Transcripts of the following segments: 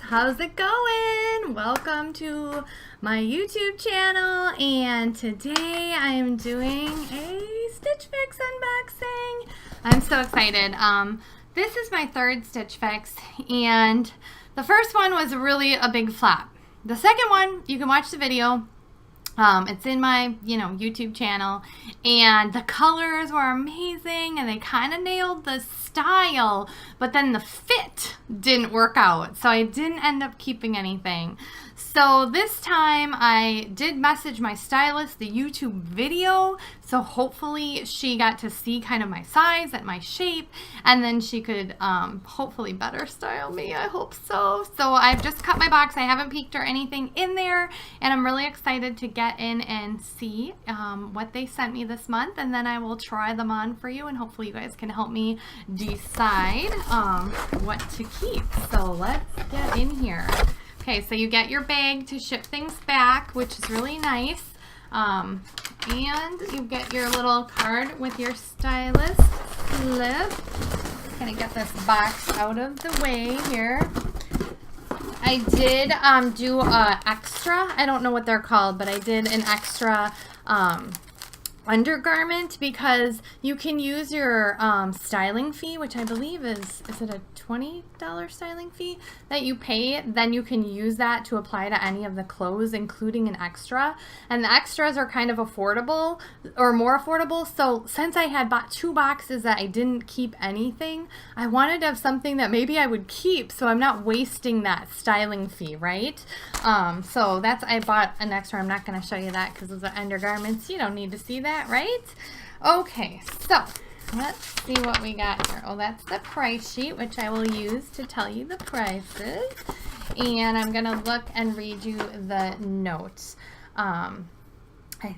How's it going? Welcome to my YouTube channel, and today I'm doing a Stitch Fix unboxing. I'm so excited. This is my third Stitch Fix, and the first one was really a big flop. The second one, you can watch the video. It's in my, YouTube channel, and the colors were amazing, and they kind of nailed the style, but then the fit didn't work out, so I didn't end up keeping anything. So this time I did message my stylist the YouTube video, so hopefully she got to see kind of my size and my shape, and then she could hopefully better style me. I hope so. So I've just cut my box. I haven't peeked or anything in there, and I'm really excited to get in and see what they sent me this month, and then I will try them on for you, and hopefully you guys can help me decide what to keep. So let's get in here. Okay, so you get your bag to ship things back, which is really nice. And you get your little card with your stylist slip. Gonna get this box out of the way here. I did do a extra, I don't know what they're called, but I did an extra undergarment because you can use your styling fee, which I believe is it a $20 styling fee that you pay? Then you can use that to apply to any of the clothes, including an extra. And the extras are kind of affordable, or more affordable. So since I had bought 2 boxes that I didn't keep anything, I wanted to have something that maybe I would keep, so I'm not wasting that styling fee, right? So I bought an extra. I'm not going to show you that because those are undergarments. You don't need to see that, right? Okay, so let's see what we got here. Oh, that's the price sheet, which I will use to tell you the prices. And I'm going to look and read you the notes. And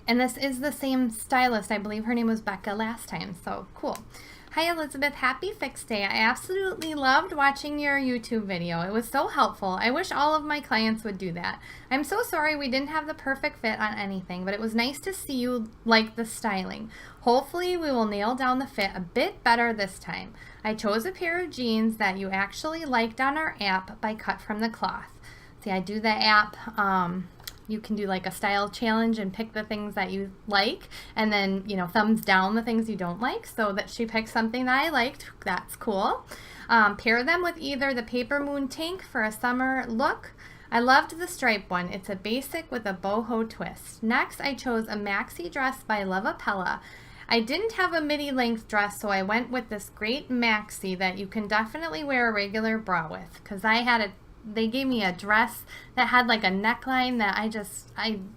this is the same stylist. I believe her name was Becca last time, so cool. Hi Elizabeth, happy Fix Day. I absolutely loved watching your YouTube video. It was so helpful. I wish all of my clients would do that. I'm so sorry we didn't have the perfect fit on anything, but it was nice to see you like the styling. Hopefully we will nail down the fit a bit better this time. I chose a pair of jeans that you actually liked on our app by Cut from the Cloth. See, I do the app. You can do like a style challenge and pick the things that you like, and then, thumbs down the things you don't like, so that she picked something that I liked. That's cool. Pair them with either the Paper Moon tank for a summer look. I loved the stripe one. It's a basic with a boho twist. Next, I chose a maxi dress by Lavapella. I didn't have a midi length dress, so I went with this great maxi that you can definitely wear a regular bra with, because they gave me a dress that had like a neckline that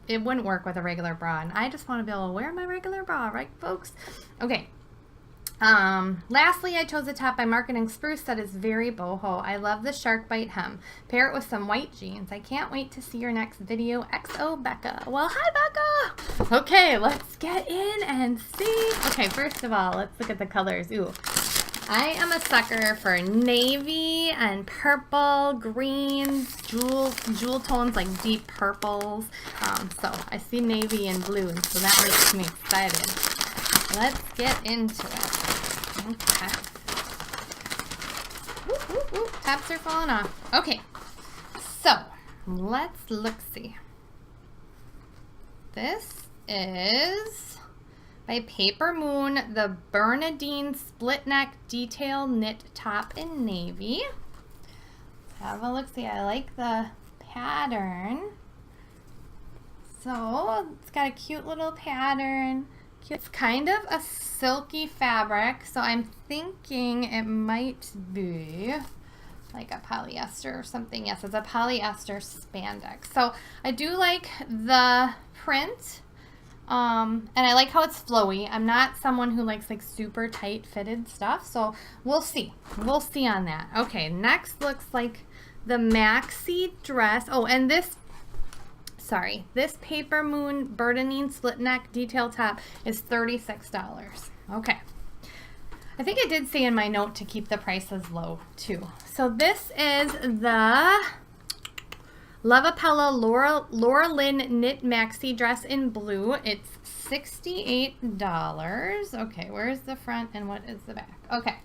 it wouldn't work with a regular bra, and I just want to be able to wear my regular bra, right folks? Okay. Lastly, I chose a top by Market & Spruce that is very boho. I love the shark bite hem. Pair it with some white jeans. I can't wait to see your next video. XO Becca. Well, hi Becca! Okay, let's get in and see. Okay, first of all, let's look at the colors. Ooh. I am a sucker for navy and purple, greens, jewel tones like deep purples. So I see navy and blue, and so that makes me excited. Let's get into it. Okay. Woo. Tabs are falling off. Okay. So let's see. This is by Paper Moon, the Bernadine split neck detail knit top in navy. Let's have a look-see. I like the pattern. So it's got a cute little pattern. It's kind of a silky fabric, so I'm thinking it might be like a polyester or something. Yes, it's a polyester spandex. So I do like the print. And I like how it's flowy. I'm not someone who likes like super tight fitted stuff, so we'll see. We'll see on that. Okay, next looks like the maxi dress. Oh, and this Paper Moon Bernadine split neck detail top is $36. Okay. I think I did say in my note to keep the prices low too. So this is the Lavapella Laura Lynn knit maxi dress in blue. It's $68. Okay, where's the front and what is the back? Okay,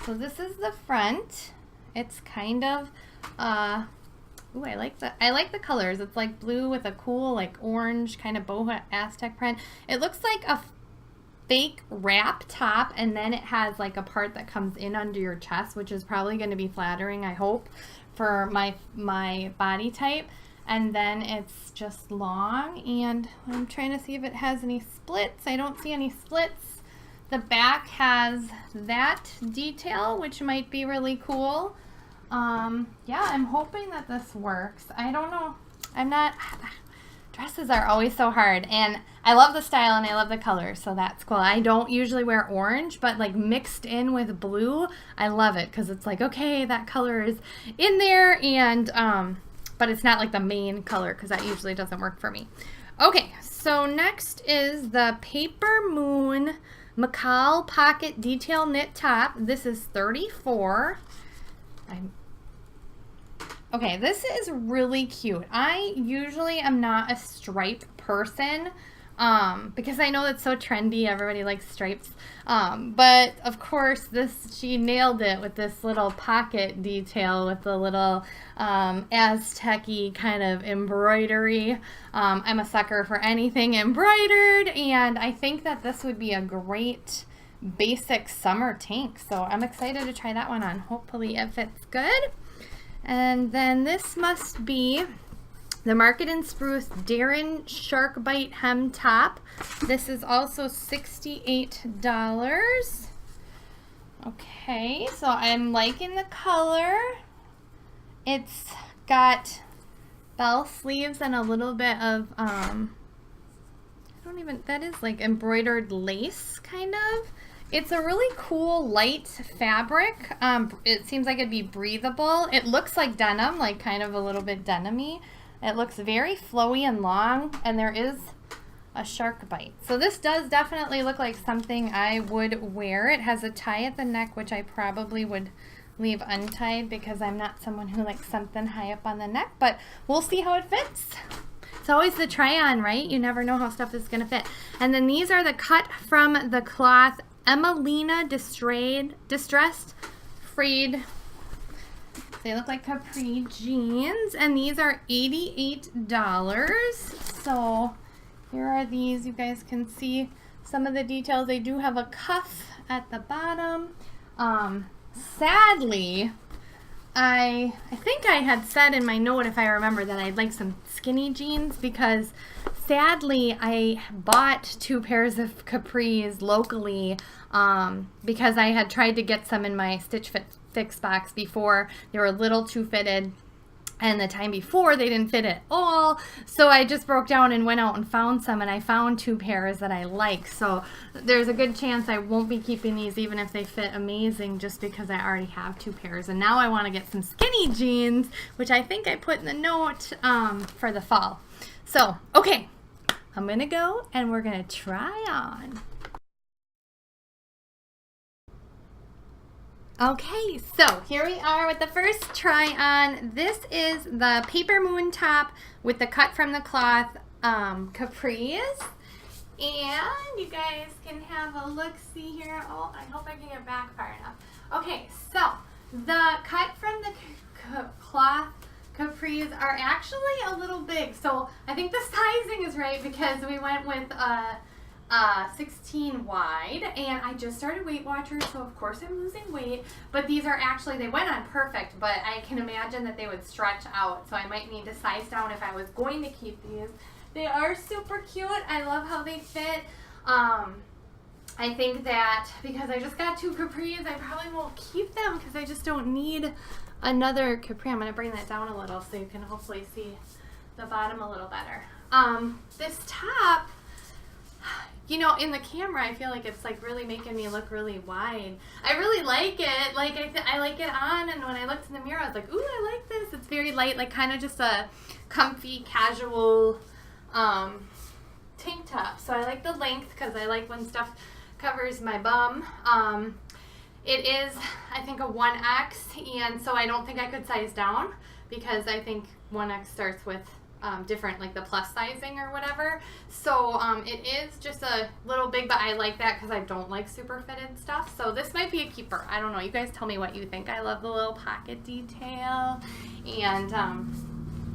so this is the front. It's kind of Ooh, I like the colors. It's like blue with a cool like orange kind of boho Aztec print. It looks like a fake wrap top, and then it has like a part that comes in under your chest, which is probably going to be flattering, I hope, for my body type. And then it's just long, and I'm trying to see if it has any splits. I don't see any splits. The back has that detail, which might be really cool. Yeah, I'm hoping that this works. I don't know. Dresses are always so hard, and I love the style and I love the colors, so that's cool. I don't usually wear orange, but like mixed in with blue, I love it because it's like, okay, that color is in there, and but it's not like the main color because that usually doesn't work for me. Okay, so next is the Paper Moon McCall Pocket Detail Knit Top. This is 34. Okay, this is really cute. I usually am not a stripe person because I know it's so trendy. Everybody likes stripes. But of course, she nailed it with this little pocket detail with the little Aztec-y kind of embroidery. I'm a sucker for anything embroidered, and I think that this would be a great basic summer tank. So I'm excited to try that one on. Hopefully it fits good. And then this must be the Market and Spruce Darren Shark Bite Hem Top. This is also $68. Okay, so I'm liking the color. It's got bell sleeves and a little bit of, that is like embroidered lace kind of. It's a really cool light fabric. It seems like it'd be breathable. It looks like denim, like kind of a little bit denim-y. It looks very flowy and long, and there is a shark bite. So this does definitely look like something I would wear. It has a tie at the neck, which I probably would leave untied because I'm not someone who likes something high up on the neck, but we'll see how it fits. It's always the try on, right? You never know how stuff is gonna fit. And then these are the cut from the cloth Emelina Distressed Frayed. They look like capri jeans, and these are $88. So here are these. You guys can see some of the details. They do have a cuff at the bottom. Sadly, I think I had said in my note, if I remember, that I'd like some skinny jeans because sadly I bought 2 pairs of capris locally because I had tried to get some in my Stitch Fix box before. They were a little too fitted, and the time before they didn't fit at all, so I just broke down and went out and found some, and I found 2 pairs that I like. So there's a good chance I won't be keeping these even if they fit amazing, just because I already have 2 pairs. And now I want to get some skinny jeans, which I think I put in the note for the fall. So okay, I'm gonna go and we're gonna try on. Okay, so here we are with the first try on. This is the Paper Moon top with the cut from the cloth capris. And you guys can have a look-see here. Oh, I hope I can get back far enough. Okay, so the cut from the cloth capris are actually a little big. So I think the sizing is right because we went with 16 wide, and I just started Weight Watchers, so of course I'm losing weight, but these are actually, they went on perfect, but I can imagine that they would stretch out, so I might need to size down if I was going to keep these. They are super cute. I love how they fit. I think that because I just got 2 capris, I probably won't keep them because I just don't need another capri. I'm going to bring that down a little so you can hopefully see the bottom a little better. This top, you know, in the camera, I feel like it's like really making me look really wide. I really like it. Like I like it on, and when I looked in the mirror, I was like, ooh, I like this. It's very light, like kind of just a comfy, casual tank top. So I like the length because I like when stuff covers my bum. It is, I think, a 1X, and so I don't think I could size down because I think 1X starts with different, like the plus sizing or whatever. So it is just a little big, but I like that because I don't like super fitted stuff. So this might be a keeper. I don't know. You guys tell me what you think. I love the little pocket detail, and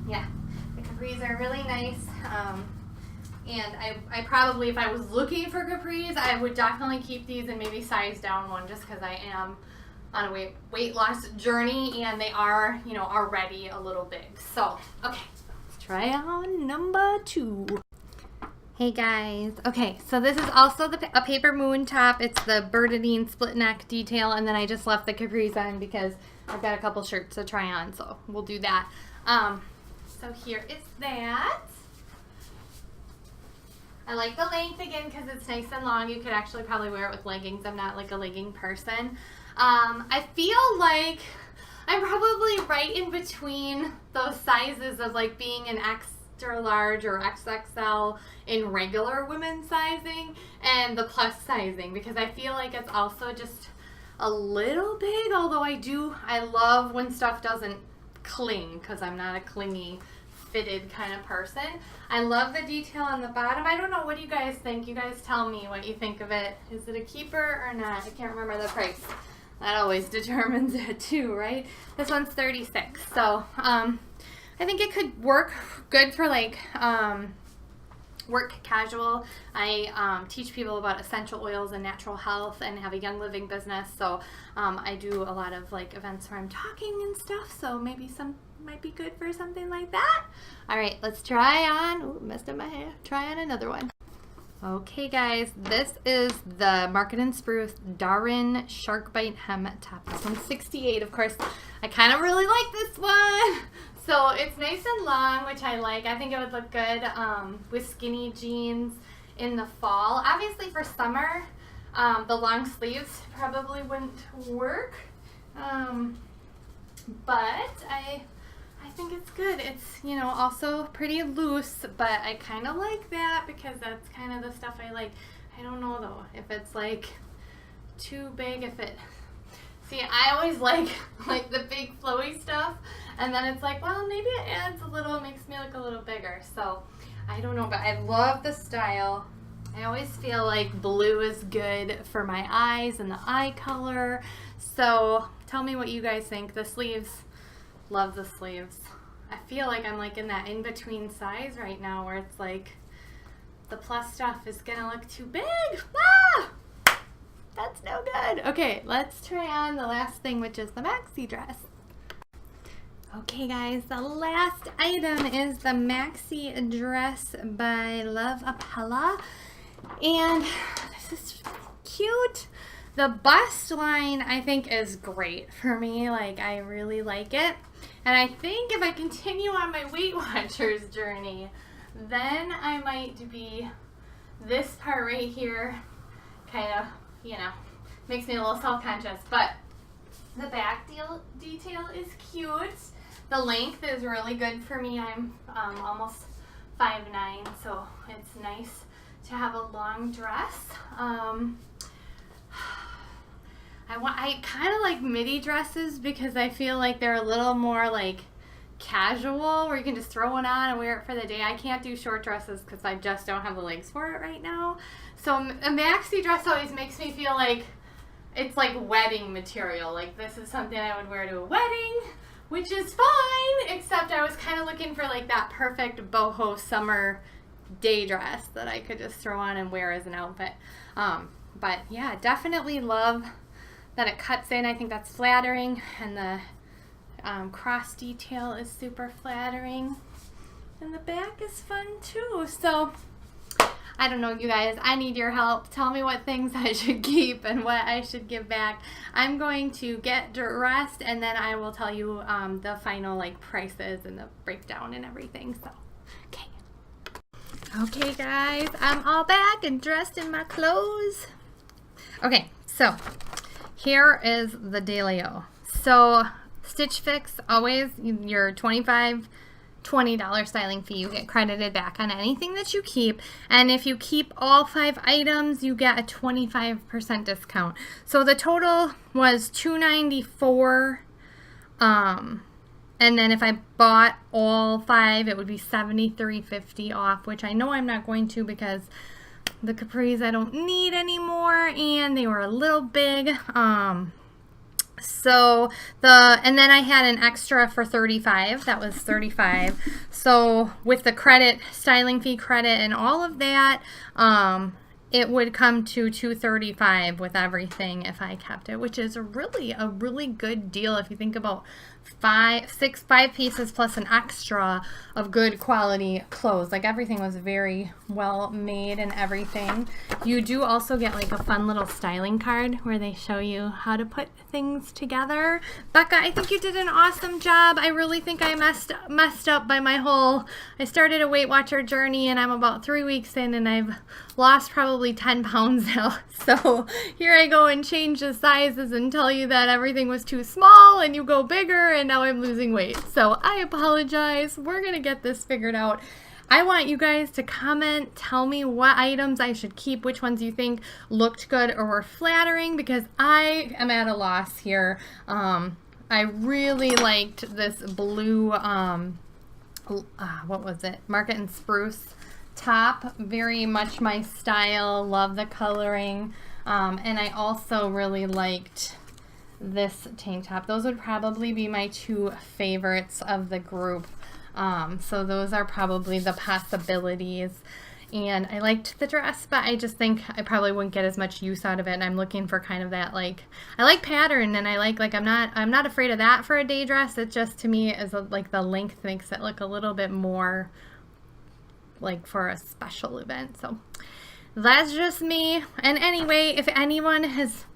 Yeah, the capris are really nice. And I probably, if I was looking for capris, I would definitely keep these and maybe size down one, just because I am on a weight loss journey and they are, you know, already a little big. So, okay, let's try on number 2. Hey guys, okay, so this is also a paper moon top. It's the Bernadine split neck detail, and then I just left the capris on because I've got a couple shirts to try on, so we'll do that. So here is that. I like the length again because it's nice and long. You could actually probably wear it with leggings. I'm not like a legging person. I feel like I'm probably right in between those sizes of like being an extra large or XXL in regular women's sizing and the plus sizing, because I feel like it's also just a little big, although I love when stuff doesn't cling because I'm not a clingy fitted kind of person. I love the detail on the bottom. I don't know, what do you guys think? You guys tell me what you think of it. Is it a keeper or not? I can't remember the price. That always determines it too, right? This one's $36. So I think it could work good for like work casual. I teach people about essential oils and natural health and have a young living business. So I do a lot of like events where I'm talking and stuff. So maybe some might be good for something like that. All right, let's try on. Ooh, messed up my hair. Try on another one. Okay guys, this is the Market & Spruce Darin Shark Bite Hem Top. This one's $68. Of course, I kind of really like this one. So it's nice and long, which I like. I think it would look good with skinny jeans in the fall. Obviously for summer, the long sleeves probably wouldn't work. But I think it's good. It's, you know, also pretty loose, but I kind of like that because that's kind of the stuff I like. I don't know though if it's like too big, see, I always like the big flowy stuff, and then it's like, well, maybe it adds a little, it makes me look a little bigger. So I don't know, but I love the style. I always feel like blue is good for my eyes and the eye color. So tell me what you guys think. The sleeves, love the sleeves. I feel like I'm like in that in-between size right now where it's like the plus stuff is gonna look too big. Ah! That's no good. Okay, let's try on the last thing, which is the maxi dress. Okay guys, the last item is the maxi dress by Love Appella. And this is cute. The bust line I think is great for me. Like, I really like it. And I think if I continue on my Weight Watchers journey, then I might be, this part right here kind of, you know, makes me a little self-conscious. But the back detail is cute. The length is really good for me. I'm almost 5'9", so it's nice to have a long dress. I kind of like midi dresses because I feel like they're a little more like casual, where you can just throw one on and wear it for the day. I can't do short dresses because I just don't have the legs for it right now. So a maxi dress always makes me feel like it's like wedding material. Like, this is something I would wear to a wedding, which is fine, except I was kind of looking for like that perfect boho summer day dress that I could just throw on and wear as an outfit. But yeah, definitely love that it cuts in. I think that's flattering, and the cross detail is super flattering, and the back is fun too. So I don't know, you guys, I need your help. Tell me what things I should keep and what I should give back. I'm going to get dressed, and then I will tell you the final like prices and the breakdown and everything. So okay guys, I'm all back and dressed in my clothes. Okay, so here is the dealio. So Stitch Fix, always your $20 styling fee, you get credited back on anything that you keep, and if you keep all 5 items, you get a 25% discount. So the total was $294, and then if I bought all 5, it would be $73.50 off, which I know I'm not going to because the capris I don't need anymore, and they were a little big. So and then I had an extra for 35. That was 35. So with the credit, styling fee credit and all of that, it would come to $235 with everything if I kept it, which is really a really good deal if you think about five pieces plus an extra of good quality clothes. Like everything was very well made and everything. You do also get like a fun little styling card where they show you how to put things together. Becca, I think you did an awesome job. I really think I messed up by I started a Weight Watcher journey and I'm about 3 weeks in and I've lost probably 10 pounds now. So here I go and change the sizes and tell you that everything was too small and you go bigger and now I'm losing weight. So I apologize. We're going to get this figured out. I want you guys to comment, tell me what items I should keep, which ones you think looked good or were flattering, because I am at a loss here. I really liked this blue, what was it? Market and Spruce top. Very much my style. Love the coloring. And I also really liked this tank top. Those would probably be my 2 favorites of the group. So those are probably the possibilities. And I liked the dress, but I just think I probably wouldn't get as much use out of it. And I'm looking for kind of that, like, I like pattern, and I like I'm not afraid of that for a day dress. It just, to me, is like the length makes it look a little bit more like for a special event. So that's just me. And anyway, if anyone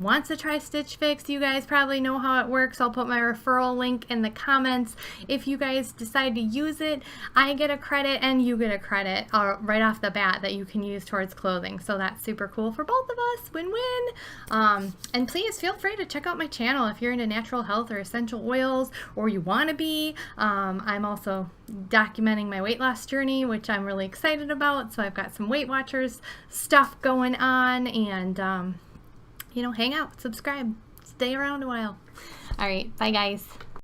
wants to try Stitch Fix, you guys probably know how it works. I'll put my referral link in the comments. If you guys decide to use it, I get a credit and you get a credit right off the bat that you can use towards clothing. So that's super cool for both of us. Win-win. And please feel free to check out my channel if you're into natural health or essential oils, or you want to be. I'm also documenting my weight loss journey, which I'm really excited about. So I've got some Weight Watchers stuff going on, and hang out, subscribe, stay around a while. All right, bye guys.